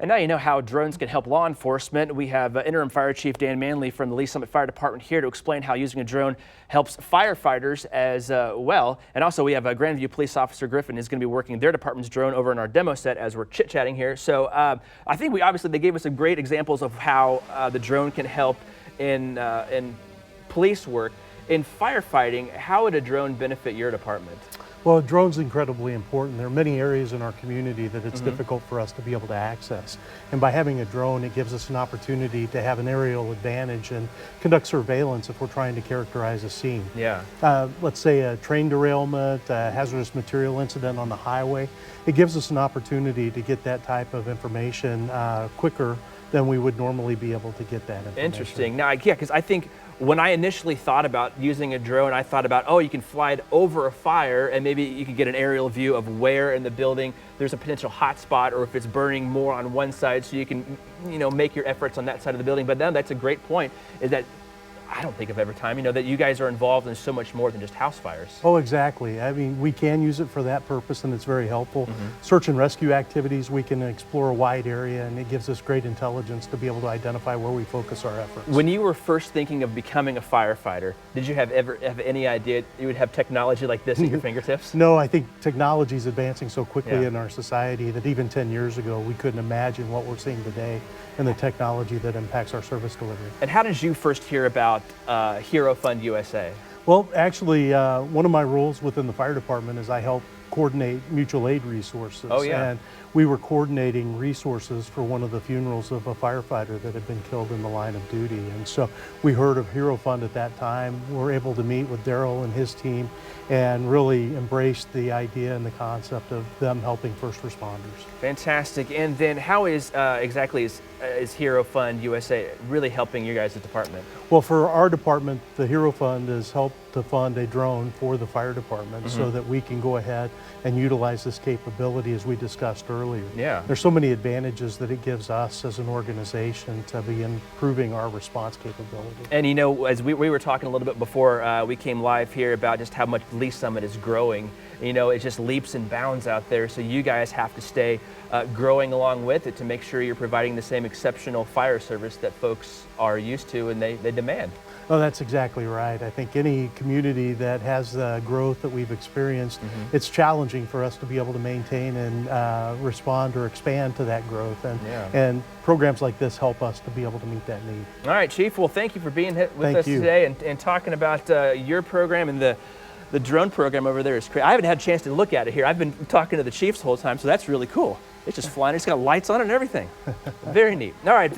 And now you know how drones can help law enforcement. We have Interim Fire Chief Dan Manley from the Lee Summit Fire Department here to explain how using a drone helps firefighters as well. And also we have Grandview Police Officer Griffin is going to be working their department's drone over in our demo set as we're chit-chatting here. So I think they gave us some great examples of how the drone can help in police work. In firefighting, how would a drone benefit your department? Well, a drone's incredibly important. There are many areas in our community that it's difficult for us to be able to access. And by having a drone, it gives us an opportunity to have an aerial advantage and conduct surveillance if we're trying to characterize a scene. Yeah. Let's say a train derailment, a hazardous material incident on the highway. It gives us an opportunity to get that type of information quicker than we would normally be able to get that information. Interesting. Now, yeah, because I think when I initially thought about using a drone, I thought about, oh, you can fly it over a fire and maybe you can get an aerial view of where in the building there's a potential hot spot or if it's burning more on one side so you can, make your efforts on that side of the building. But then that's a great point, is that I don't think of every time, that you guys are involved in so much more than just house fires. Oh, exactly. I mean, we can use it for that purpose and it's very helpful. Search and rescue activities, we can explore a wide area and it gives us great intelligence to be able to identify where we focus our efforts. When you were first thinking of becoming a firefighter, did you have any idea you would have technology like this at your fingertips? No, I think technology is advancing so quickly in our society that even 10 years ago, we couldn't imagine what we're seeing today and the technology that impacts our service delivery. And how did you first hear about Hero Fund USA? Well, actually, one of my roles within the fire department is I help coordinate mutual aid resources. Oh, yeah. And we were coordinating resources for one of the funerals of a firefighter that had been killed in the line of duty. And so we heard of Hero Fund at that time. We were able to meet with Daryl and his team and really embrace the idea and the concept of them helping first responders. Fantastic. And then how is exactly is Hero Fund USA really helping you guys' department? Well, for our department, the Hero Fund has helped to fund a drone for the fire department so that we can go ahead and utilize this capability as we discussed earlier. Yeah. There's so many advantages that it gives us as an organization to be improving our response capability. And as we were talking a little bit before we came live here about just how much Lee Summit is growing, it just leaps and bounds out there. So you guys have to stay growing along with it to make sure you're providing the same exceptional fire service that folks are used to and they demand. Oh, that's exactly right. I think any community that has the growth that we've experienced, it's challenging for us to be able to maintain and respond or expand to that growth. And programs like this help us to be able to meet that need. All right, Chief. Well, thank you for being with us today and talking about your program and the drone program over there is great. I haven't had a chance to look at it here. I've been talking to the Chiefs the whole time, so that's really cool. It's just flying. It's got lights on it and everything. Very neat. All right.